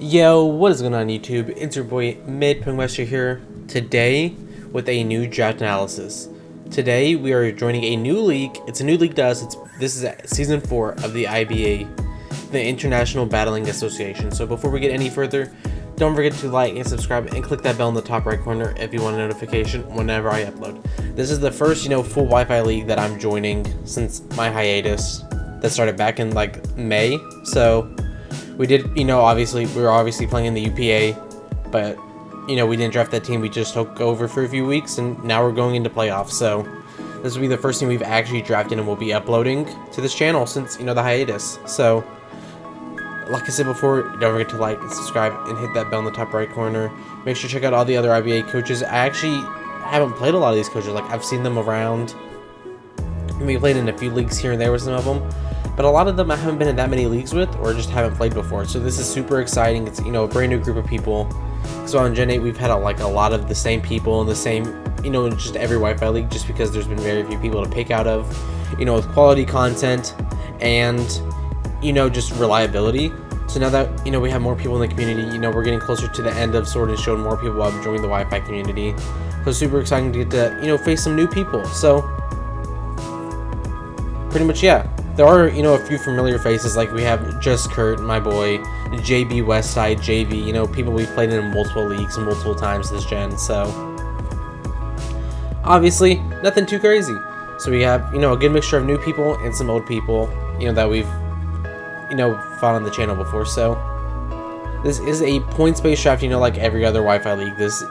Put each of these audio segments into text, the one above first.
Yo, what is going on YouTube? It's your boy MidPokeMaster here today with a new draft analysis. Today we are joining a new league. It's a new league to us. This is season 4 of the IBA, the International Battling Association. So before we get any further, don't forget to like and subscribe and click that bell in the top right corner if you want a notification whenever I upload. This is the first, full Wi-Fi league that I'm joining since my hiatus that started back in like May. So we did, obviously, we were obviously playing in the UPA, but, we didn't draft that team. We just took over for a few weeks, and now we're going into playoffs. So this will be the first team we've actually drafted and we'll be uploading to this channel since, the hiatus. So, like I said before, don't forget to like and subscribe and hit that bell in the top right corner. Make sure to check out all the other IBA coaches. I actually haven't played a lot of these coaches. Like, I've seen them around. We played in a few leagues here and there with some of them. But a lot of them I haven't been in that many leagues with or just haven't played before. So this is super exciting. It's, a brand new group of people. So on Gen 8, we've had a lot of the same people and the same, in just every Wi-Fi league, just because there's been very few people to pick out of, with quality content and, just reliability. So now that, we have more people in the community, we're getting closer to the end of Sword and Shield, more people have joined the Wi-Fi community. So super exciting to get to, face some new people. So pretty much, yeah. There are, a few familiar faces, like we have Just Kurt, my boy, JBWestside, JayVee, people we've played in multiple leagues multiple times this gen, so obviously, nothing too crazy. So we have, a good mixture of new people and some old people, that we've, found on the channel before. So this is a points-based draft, like every other Wi-Fi league, this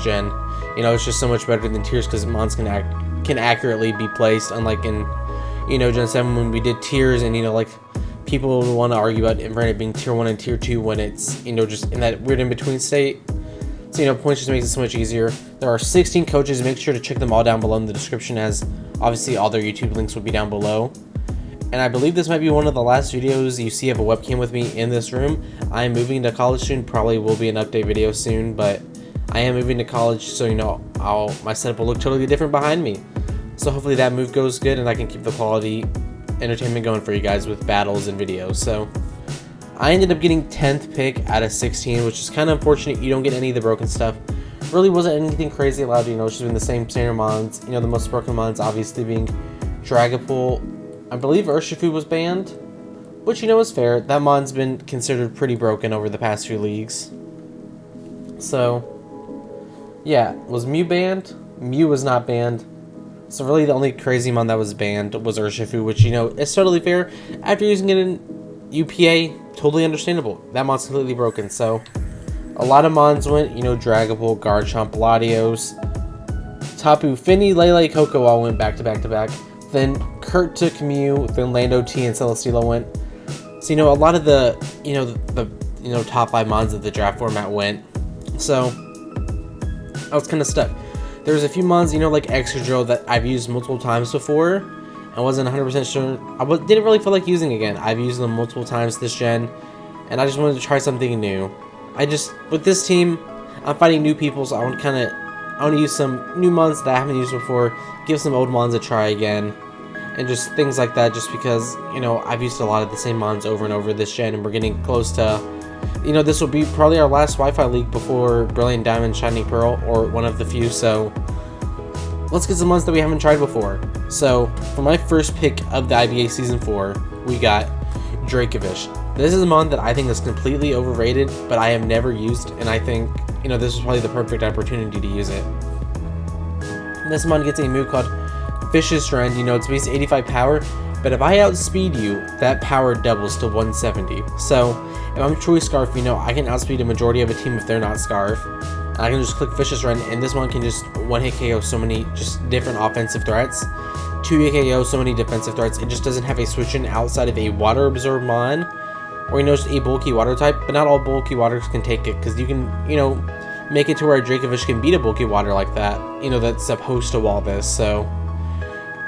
gen. It's just so much better than tiers because mons can accurately be placed, unlike in Gen 7 when we did tiers, and like people would want to argue about it being tier 1 and tier 2 when it's just in that weird in between state. So points just makes it so much easier. There are 16 coaches. Make sure to check them all down below in the description, as obviously all their YouTube links will be down below. And I believe this might be one of the last videos you see of a webcam with me in this room. I am moving to college soon. Probably will be an update video soon, but I am moving to college, so my setup will look totally different behind me. So hopefully that move goes good and I can keep the quality entertainment going for you guys with battles and videos. So I ended up getting 10th pick out of 16, which is kind of unfortunate. You don't get any of the broken stuff. Really wasn't anything crazy allowed, it's just been the same standard mons. The most broken mons obviously being Dragapult. I believe Urshifu was banned, which is fair. That mon's been considered pretty broken over the past few leagues. So yeah, was Mew banned? Mew was not banned. So really the only crazy mon that was banned was Urshifu, which, is totally fair. After using it in UPA, totally understandable. That mon's completely broken. So a lot of mons went, Dragapult, Garchomp, Latios, Tapu, Fini, Lele, Coco all went back to back to back. Then Kurt took Mew, then Lando T and Celesteela went. So, a lot of the, the top 5 mons of the draft format went. So I was kind of stuck. There's a few mons, like Excadrill that I've used multiple times before. I wasn't 100% sure. Didn't really feel like using again. I've used them multiple times this gen, and I just wanted to try something new. With this team, I'm fighting new people, so I want to use some new mons that I haven't used before, give some old mons a try again, and just things like that, just because, I've used a lot of the same mons over and over this gen, and we're getting close to, this will be probably our last Wi-Fi league before Brilliant Diamond, Shining Pearl, or one of the few, so let's get some mons that we haven't tried before. So, for my first pick of the IBA Season 4, we got Dracovish. This is a mon that I think is completely overrated, but I have never used, and I think, this is probably the perfect opportunity to use it. This mon gets a move called Fish's Friend. It's based 85 power, but if I outspeed you, that power doubles to 170. So if I'm Choice Scarf, I can outspeed a majority of a team if they're not Scarf. And I can just click Fish's Friend, and this one can just one-hit KO so many just different offensive threats. 2-hit KO so many defensive threats. It just doesn't have a switch in outside of a Water Absorb mon, or just a bulky water type, but not all bulky waters can take it, because you can, make it to where a Dracovish can beat a bulky water like that, that's supposed to wall this. So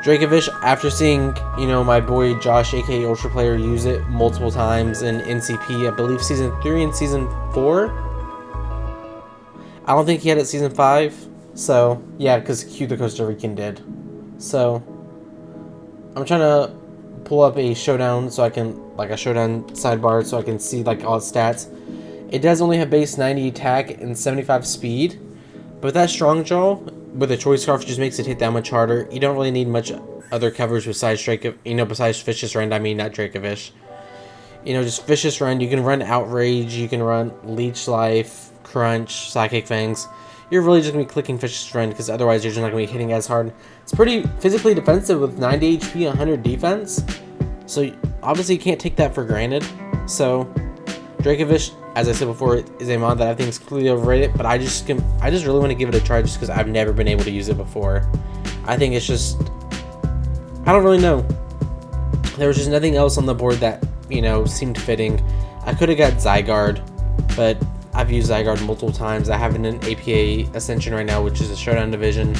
Dracovish, after seeing, my boy Josh, aka Ultra Player, use it multiple times in NCP, I believe Season 3 and Season 4. I don't think he had it Season 5. So, yeah, because Q the Costa Rican did. So, I'm trying to pull up a showdown so I can, like a showdown sidebar so I can see like all its stats. It does only have base 90 attack and 75 speed, but that strong jaw with a choice scarf just makes it hit that much harder. You don't really need much other coverage besides besides Vicious Rend. I mean, not Dracovish. Just Vicious Rend. You can run Outrage. You can run Leech Life, Crunch, Psychic Fangs. You're really just going to be clicking Vicious Rend because otherwise you're just not going to be hitting as hard. It's pretty physically defensive with 90 HP, 100 defense. So obviously you can't take that for granted. So Dracovish, as I said before, is a mod that I think is completely overrated, but I just really want to give it a try just because I've never been able to use it before. I think it's just, I don't really know. There was just nothing else on the board that, seemed fitting. I could have got Zygarde, but I've used Zygarde multiple times. I have it in APA Ascension right now, which is a showdown division.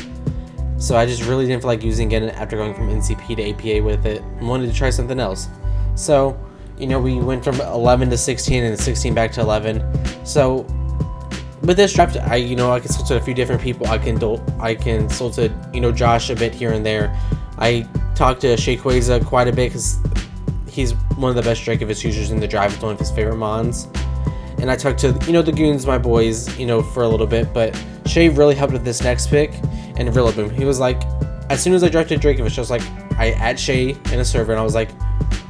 So I just really didn't feel like using it after going from NCP to APA with it. I wanted to try something else. So, we went from 11 to 16 and 16 back to 11. So with this draft, I consulted a few different people. I consulted, Josh a bit here and there. I talked to Shayquaza quite a bit because he's one of the best Dracovish users in the draft. It's one of his favorite mons. And I talked to, the Goons, my boys, for a little bit. But Shay really helped with this next pick. And Rillaboom. He was like, as soon as I drafted Dracovish, I was like, I add Shay in a server and I was like,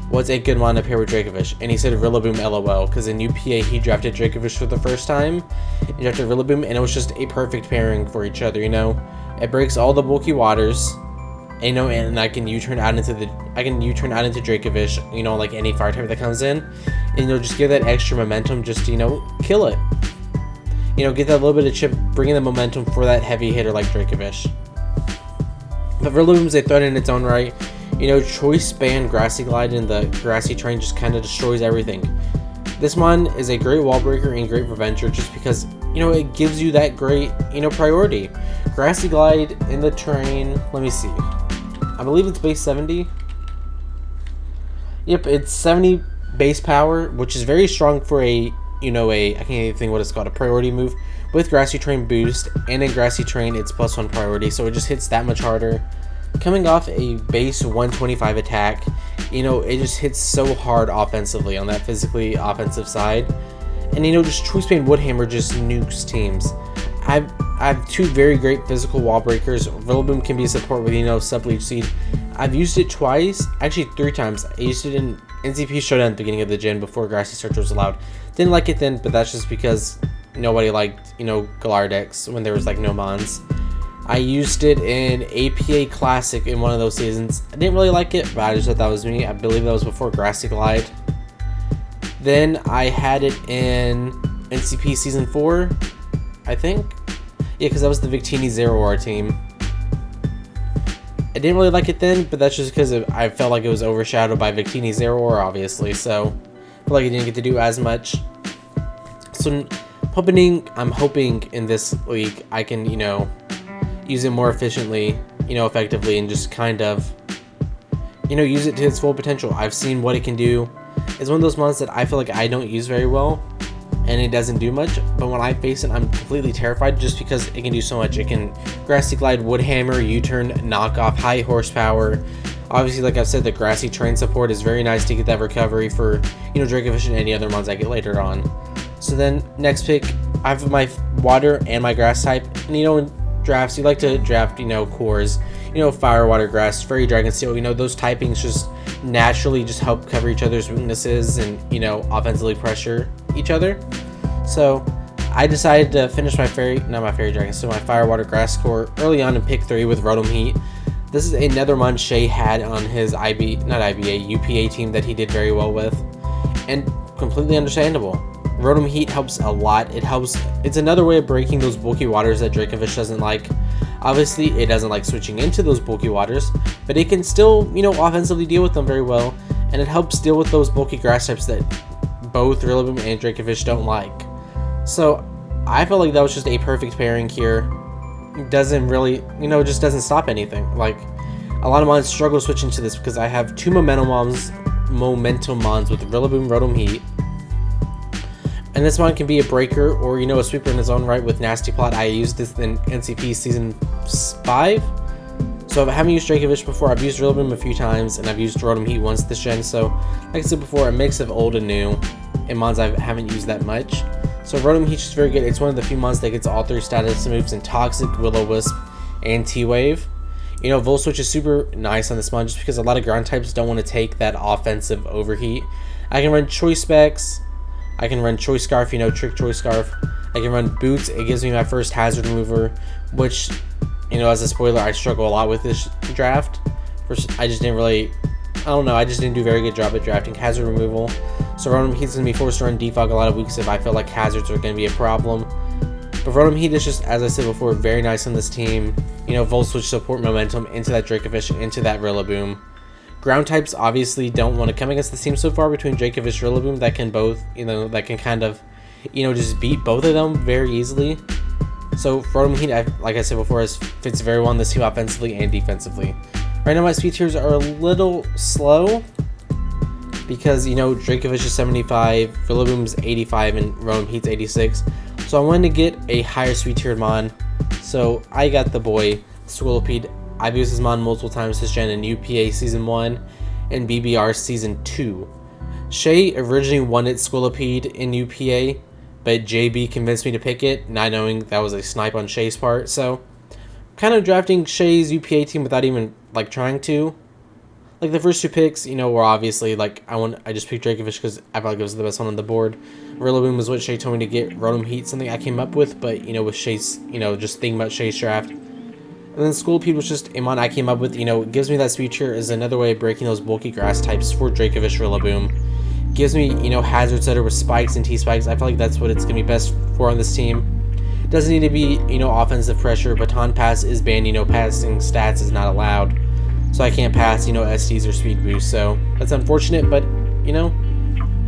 what's a good mon to pair with Dracovish? And he said Rillaboom LOL, because in UPA he drafted Dracovish for the first time. He drafted Rillaboom, and it was just a perfect pairing for each other. It breaks all the bulky waters, and I can U-turn out into Dracovish. Like any fire type that comes in, and just give that extra momentum, just to, kill it. Get that little bit of chip, bringing the momentum for that heavy hitter like Dracovish. But Rillaboom's a threat in its own right. Choice Band Grassy Glide and the Grassy Train just kind of destroys everything. This mon is a great wall breaker and great preventor just because, it gives you that great, priority. Grassy Glide in the Train, let me see. I believe it's base 70. Yep, it's 70 base power, which is very strong for I can't even think what it's called, a priority move. With Grassy Train boost, and in Grassy Train, it's +1 priority, so it just hits that much harder. Coming off a base 125 attack, it just hits so hard offensively on that physically offensive side. And, just Choice Band Woodhammer just nukes teams. I have two very great physical wall breakers. Rillaboom can be a support with, Sub-Leech Seed. I've used it twice, actually 3 times. I used it in NCP Showdown at the beginning of the gen before Grassy Search was allowed. Didn't like it then, but that's just because nobody liked, Galar decks when there was no mons. I used it in APA Classic in one of those seasons. I didn't really like it, but I just thought that was me. I believe that was before Grassy Glide. Then I had it in NCP Season 4, I think. Yeah, because that was the Victinis Zero team. I didn't really like it then, but that's just because I felt like it was overshadowed by Victinis Zero, obviously. So I feel like I didn't get to do as much. So I'm hoping in this league I can, use it more efficiently, effectively, and just kind of, use it to its full potential. I've seen what it can do. It's one of those mons that I feel like I don't use very well, and it doesn't do much, but when I face it, I'm completely terrified just because it can do so much. It can Grassy Glide, Woodhammer, U-turn, knock off, high horsepower. Obviously, like I've said, the Grassy Train support is very nice to get that recovery for, Dracovish and any other mons I get later on. So then, next pick, I have my water and my grass type, and in drafts, you like to draft, cores, fire, water, grass, fairy, dragon, steel, those typings just naturally just help cover each other's weaknesses and, offensively pressure each other. So I decided to finish my fire, water, grass core early on in pick 3 with Rotom Heat. This is another mon Shay had on his UPA team that he did very well with, and completely understandable. Rotom Heat helps a lot. It's another way of breaking those bulky waters that Dracovish doesn't like. Obviously, it doesn't like switching into those bulky waters, but it can still, offensively deal with them very well, and it helps deal with those bulky grass types that both Rillaboom and Dracovish don't like. So, I felt like that was just a perfect pairing here. It doesn't really, just doesn't stop anything. Like, a lot of mons struggle switching to this because I have 2 momentum mons with Rillaboom, Rotom Heat. And this one can be a breaker or, a sweeper in its own right with Nasty Plot. I used this in NCP Season 5. So So I haven't used Dracovish before. I've used Rillaboom a few times, and I've used Rotom Heat once this gen. So like I said before, a mix of old and new. And mons I haven't used that much. So Rotom Heat's just very good. It's one of the few mons that gets all 3 status moves in Toxic, Will-O-Wisp, and T-Wave. You know, Volt Switch is super nice on this mon just because a lot of ground types don't want to take that offensive overheat. I can run Choice Specs. I can run Choice Scarf, you know, Trick Choice Scarf. I can run Boots. It gives me my first Hazard Remover, which, you know, as a spoiler, I struggle a lot with this draft. First, I just didn't really, I don't know, I just didn't do a very good job at drafting Hazard Removal. So Rotom Heat's going to be forced to run Defog a lot of weeks if I feel like Hazards are going to be a problem. But Rotom Heat is just, as I said before, very nice on this team. You know, Volt Switch support momentum into that Dracovish, into that Rillaboom. Ground types obviously don't want to come against this team so far between Dracovish, Rillaboom. That can both, you know, that can kind of, you know, just beat both of them very easily. So Rotom Heat, like I said before, fits very well on this team offensively and defensively. Right now my speed tiers are a little slow because, you know, Dracovish is 75, Rillaboom's 85, and Rotom Heat's 86. So I wanted to get a higher speed tiered mon. So I got the boy Squirrelpede. I've used this mon multiple times this gen in UPA Season 1 and BBR Season 2. Shay originally wanted Squirrelpede in UPA, but JB convinced me to pick it, not knowing that was a snipe on Shay's part. So kind of drafting Shay's UPA team without even like trying to. Like the first 2 picks, you know, were obviously like I just picked Dracovish because I felt like it was the best one on the board. Rillaboom was what Shay told me to get. Rotom Heat, something I came up with, but you know, with Shay's, you know, just thinking about Shay's draft. And then Squirrelpede was just a mon I came up with. You know, it gives me that speed tier as another way of breaking those bulky grass types for Dracovish, Rillaboom. Gives me, you know, hazard setter with spikes and T-spikes. I feel like that's what it's gonna be best for on this team. Doesn't need to be, you know, offensive pressure. Baton pass is banned. You know, passing stats is not allowed. So I can't pass, you know, SDs or speed boost. So that's unfortunate, but, you know,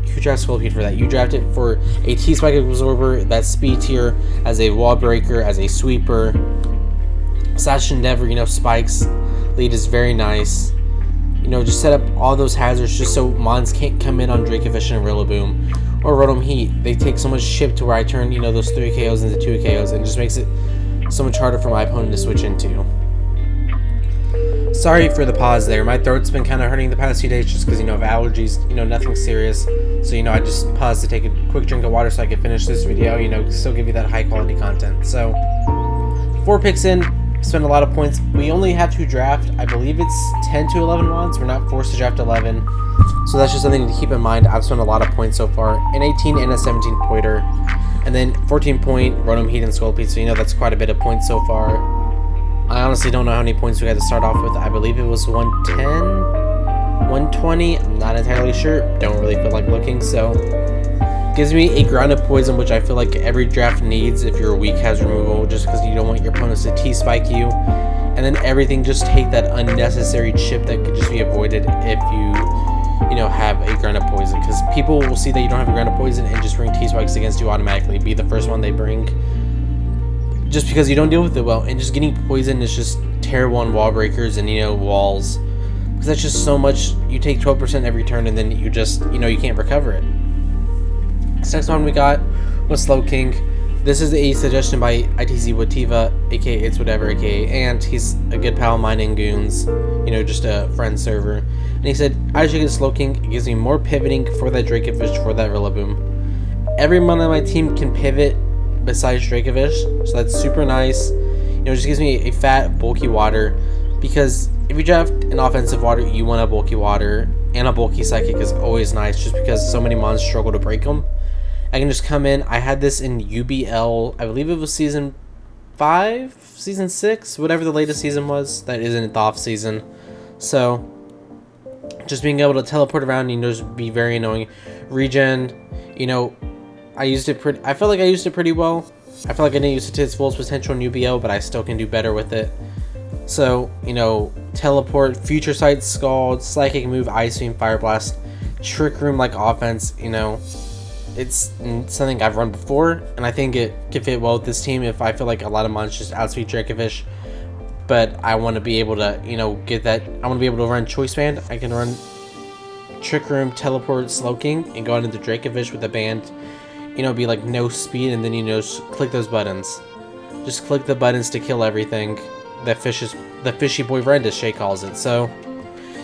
you draft Squirrelpede for that. You draft it for a T-Spike Absorber, that speed tier, as a wall breaker, as a sweeper. Slash Endeavor, you know, spikes. Lead is very nice. You know, just set up all those hazards just so mons can't come in on Dracovish and Rillaboom. Or Rotom Heat. They take so much chip to where I turn, you know, those 3 KOs into 2 KOs, and just makes it so much harder for my opponent to switch into. Sorry for the pause there. My throat's been kind of hurting the past few days just because, you know, of allergies, you know, nothing serious. So, you know, I just paused to take a quick drink of water so I could finish this video, you know, still give you that high quality content. So, 4 picks in, spend a lot of points. We only have to draft, I believe it's 10 to 11 mons. We're not forced to draft 11. So that's just something to keep in mind. I've spent a lot of points so far. An 18 and a 17 pointer. And then 14 point Rotom Heat and Squirrelpede. So, you know, that's quite a bit of points so far. I honestly don't know how many points we had to start off with. I believe it was 110, 120. I'm not entirely sure. Don't really feel like looking. So, gives me a grounded poison, which I feel like every draft needs if you're weak hazard removal, just because you don't want your opponents to T-spike you. And then everything, just take that unnecessary chip that could just be avoided if you know, have a grounded poison. Because people will see that you don't have a grounded poison and just bring T-spikes against you automatically. Be the first one they bring. Just because you don't deal with it well, and just getting poison is just terrible on wall breakers and, you know, walls, because that's just so much. You take 12% every turn, and then you just, you know, you can't recover it. This next one we got was Slowking. This is a suggestion by ITZ Wativa, aka It's Whatever, aka Ant. He's a good pal of mine in Goons, you know, just a friend server. And he said, I should get Slowking. It gives me more pivoting for that Dracovish, for that Rillaboom. Every mon on my team can pivot besides Dracovish, so that's super nice. You know, it just gives me a fat, bulky water, because if you draft an offensive water, you want a bulky water, and a bulky psychic is always nice, just because so many mons struggle to break them. I can just come in. I had this in UBL, I believe it was season 5, season 6, whatever the latest season was, that isn't the off season. So, just being able to teleport around, you know, just be very annoying. Regen, you know, I felt like I used it pretty well. I feel like I didn't use it to its fullest potential in UBL, but I still can do better with it. So, you know, teleport, future sight, scald, psychic move, ice beam, fire blast, trick room like offense. You know, it's something I've run before, and I think it could fit well with this team. If I feel like a lot of mons just outspeed Dracovish, but I want to be able to, you know, get that. I want to be able to run choice band. I can run trick room, teleport, Slowking, and go into Dracovish with a band. You know, be like no speed, and then, you know, click those buttons. Just click the buttons to kill everything. the fishy boyfriend, as Shay calls it. So,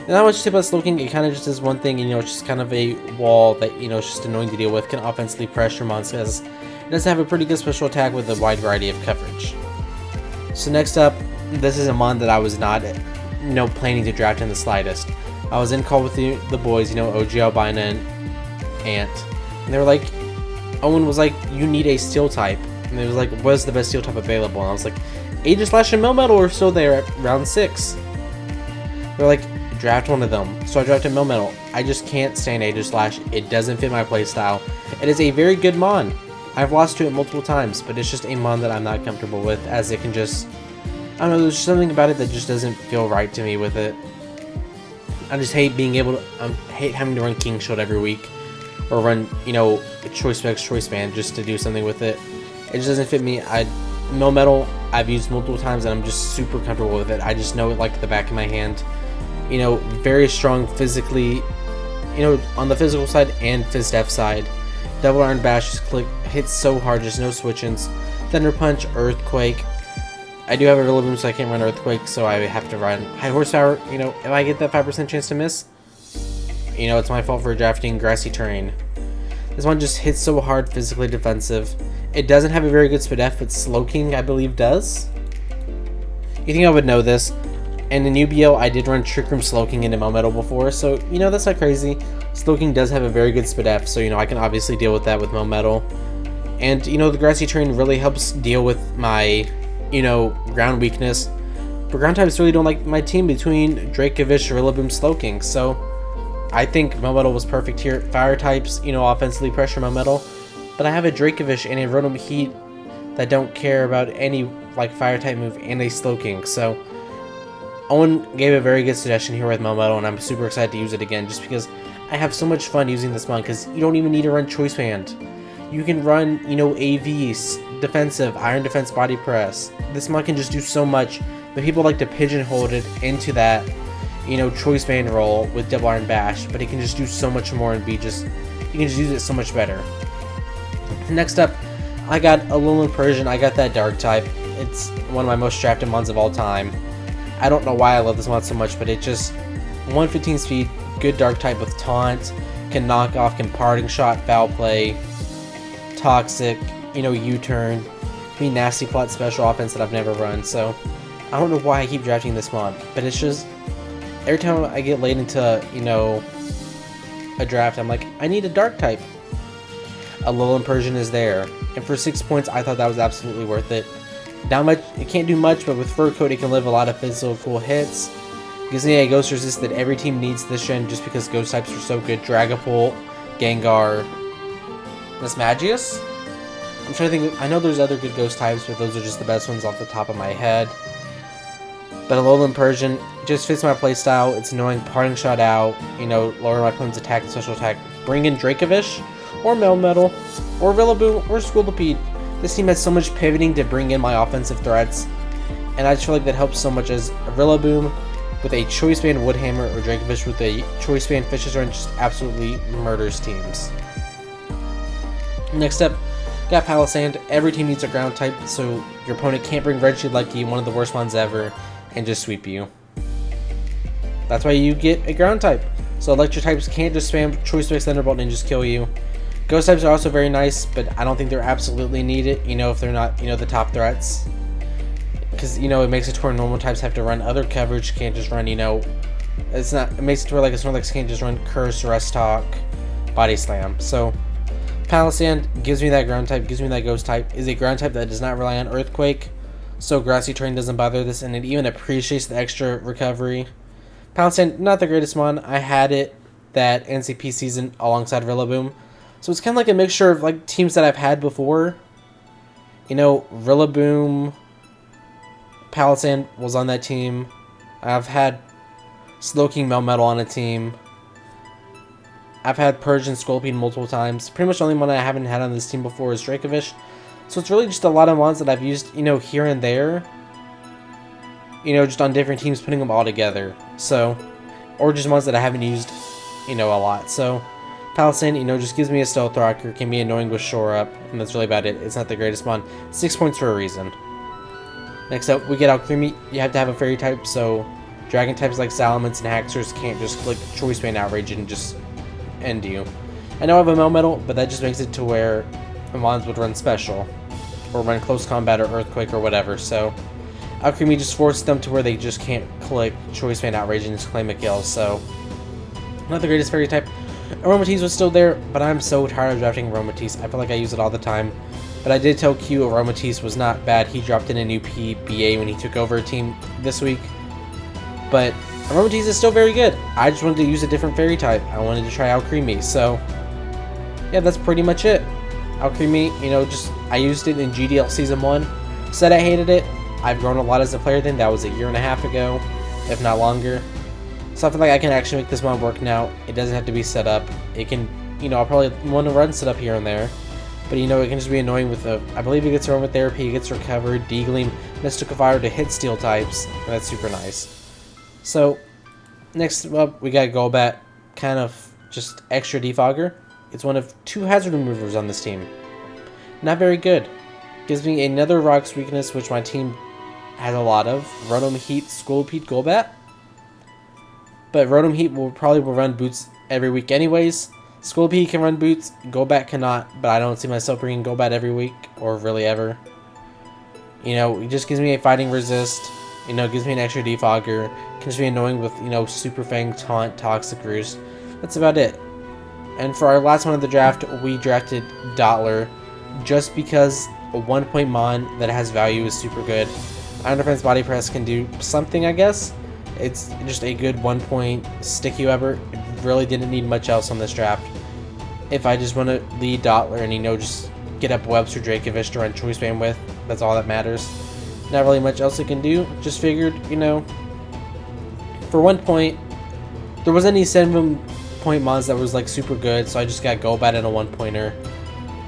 not much to say about Slowking. It kind of just does one thing, you know, it's just kind of a wall that, you know, it's just annoying to deal with. Can offensively pressure monsters. It does have a pretty good special attack with a wide variety of coverage. So next up, this is a mon that I was not, you know, planning to draft in the slightest. I was in call with the boys, you know, OG Albina and Ant, and they were like, Owen was like, you need a steel type, and it was like, what is the best steel type available? And I was like, Aegislash and Melmetal are still there at round 6. They're like, draft one of them. So I drafted Melmetal. I just can't stand Aegislash. It doesn't fit my playstyle. It is a very good mon. I've lost to it multiple times, but it's just a mon that I'm not comfortable with, as it can just, I don't know, there's something about it that just doesn't feel right to me with it. I just hate being able to, hate having to run King Shield every week, or run, you know, Choice Specs, Choice Band just to do something with it. It just doesn't fit me. Melmetal, I've used multiple times, and I'm just super comfortable with it. I just know it like the back of my hand. You know, very strong physically, you know, on the physical side and phys def side. Double Iron Bash just hits so hard, just no switch-ins. Thunder Punch, Earthquake. I do have a Rillaboom, so I can't run Earthquake, so I have to run High Horsepower. You know, if I get that 5% chance to miss, you know, it's my fault for drafting Grassy Terrain. This one just hits so hard, physically defensive. It doesn't have a very good Spadef, but Slowking, I believe, does. You think I would know this? And in UBO, I did run Trick Room Slowking into Melmetal before, so, you know, that's not crazy. Slowking does have a very good Spadef, so, you know, I can obviously deal with that with Melmetal. And, you know, the Grassy Terrain really helps deal with my, you know, ground weakness. But ground types really don't like my team between Dracovish, Rillaboom, Slowking, so I think Melmetal was perfect here. Fire types, you know, offensively pressure Melmetal, but I have a Dracovish and a Rotom Heat that don't care about any, like, fire type move and a Slowking, so Owen gave a very good suggestion here with Melmetal, and I'm super excited to use it again, just because I have so much fun using this mon, because you don't even need to run Choice Band. You can run, you know, AVs, defensive, Iron Defense, Body Press. This mon can just do so much, but people like to pigeonhole it into that, you know, Choice Band role with Double Iron Bash, but it can just do so much more and be just, you can just use it so much better. Next up, I got Alolan Persian. I got that Dark type. It's one of my most drafted mons of all time. I don't know why I love this mod so much, but it just 115 speed, good Dark type with Taunt, can knock off, can Parting Shot, Foul Play, Toxic, you know, U-Turn, be Nasty Plot special offense that I've never run. So I don't know why I keep drafting this mod, but it's just every time I get late into, you know, a draft, I'm like, I need a Dark type. Alolan Persian is there, and for 6 points, I thought that was absolutely worth it. Not much, it can't do much, but with Fur Coat, it can live a lot of physical hits. Gives me a Ghost Resist that every team needs this gen just because Ghost types are so good. Dragapult, Gengar, Mismagius? I'm trying to think, I know there's other good Ghost types, but those are just the best ones off the top of my head. But Alolan Persian just fits my playstyle. It's annoying, Parting Shot out, you know, lower my opponent's attack and special attack. Bring in Dracovish, or Melmetal, or Rillaboom, or Squirrelpede. This team has so much pivoting to bring in my offensive threats, and I just feel like that helps so much as a Rillaboom with a Choice Band Woodhammer or Dracovish with a Choice Band Fishes Run just absolutely murders teams. Next up, got Palisand. Every team needs a ground type, so your opponent can't bring Regilucky, one of the worst ones ever, and just sweep you. That's why you get a ground type. So electric types can't just spam Choice Specs Thunderbolt and just kill you. Ghost types are also very nice, but I don't think they're absolutely needed, you know, if they're not, you know, the top threats. Because, you know, it makes it to where normal types have to run other coverage, can't just run, you know, it's not, it makes it to where, like, a Snorlax can't just run Curse, Rest Talk, Body Slam. So, Palisand gives me that ground type, gives me that Ghost type, is a ground type that does not rely on Earthquake, so Grassy Terrain doesn't bother this, and it even appreciates the extra recovery. Palisand, not the greatest mon. I had it that NCP season alongside Rillaboom. So it's kind of like a mixture of, like, teams that I've had before. You know, Rillaboom, Palisand was on that team. I've had Slowking Melmetal on a team. I've had Persian Squirrelpede multiple times. Pretty much the only one I haven't had on this team before is Dracovish. So it's really just a lot of ones that I've used, you know, here and there. You know, just on different teams, putting them all together. So, or just ones that I haven't used, you know, a lot. So, Palisand, you know, just gives me a Stealth Rocker, can be annoying with Shore Up, and that's really about it. It's not the greatest mon. 6 points for a reason. Next up, we get Alcremie. You have to have a fairy type, so dragon types like Salamence and Haxorus can't just click Choice Band Outrage and just end you. I know I have a Melmetal, but that just makes it to where Mons would run Special, or run Close Combat or Earthquake or whatever, so Alcremie just forces them to where they just can't click Choice Band Outrage and just claim a kill, so not the greatest fairy type. Aromatisse was still there, but I'm so tired of drafting Aromatisse. I feel like I use it all the time. But I did tell Q Aromatisse was not bad. He dropped in a new PBA when he took over a team this week. But Aromatisse is still very good. I just wanted to use a different fairy type. I wanted to try Alcremie. So, yeah, that's pretty much it. Alcremie, you know, just I used it in GDL Season 1. Said I hated it. I've grown a lot as a player then. That was a year and a half ago, if not longer. So I feel like I can actually make this mod work now. It doesn't have to be set up. It can, you know, I'll probably want to run set up here and there. But, you know, it can just be annoying with the, I believe he gets Aromatherapy, he gets Recovered, D-Gleam, Mystical Fire to hit Steel types. And that's super nice. So, next up, we got Golbat, kind of just extra Defogger. It's one of 2 hazard removers on this team. Not very good. Gives me another Rock's weakness, which my team has a lot of. Rotom Heat, Scolipede, Golbat. But Rotom Heat will probably run Boots every week anyways. Scolipede can run Boots, Golbat cannot, but I don't see myself bringing Golbat every week, or really ever. You know, it just gives me a Fighting Resist, you know, gives me an extra Defogger, can just be annoying with, you know, Super Fang, Taunt, Toxic Roost. That's about it. And for our last one of the draft, we drafted Dottler, just because a 1-point Mon that has value is super good. Iron Defense Body Press can do something, I guess. It's just a good 1-point Sticky Webber. It really didn't need much else on this draft. If I just want to lead Dottler and, you know, just get up Webster, Dracovish to run Choice Band with, that's all that matters. Not really much else it can do. Just figured, you know, for 1 point, there wasn't any 7-point Mons that was like super good, so I just got Golbat and a 1-pointer.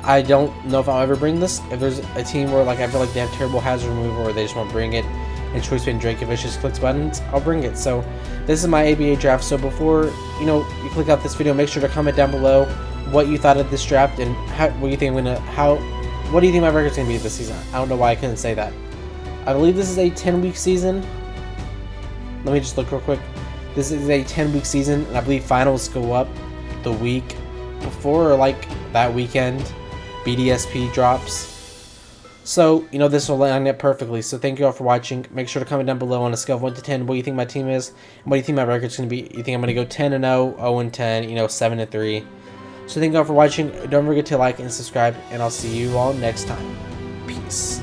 I don't know if I'll ever bring this. If there's a team where like I feel like they have terrible hazard removal or they just want to bring it and Choice Band Dracovish just clicks buttons, I'll bring it. So this is my ABA draft. So before, you know, you click out this video, make sure to comment down below what you thought of this draft and what do you think my record's gonna be this season. I don't know why I couldn't say that. I believe this is a 10-week season. Let me just look real quick. This is a 10-week season, and I believe finals go up the week before, or like that weekend BDSP drops. So, you know, this will line up perfectly. So thank you all for watching. Make sure to comment down below on a scale of 1 to 10 what you think my team is, and what do you think my record's going to be. You think I'm going to go 10-0, 0-10, you know, 7-3. So thank you all for watching. Don't forget to like and subscribe, and I'll see you all next time. Peace.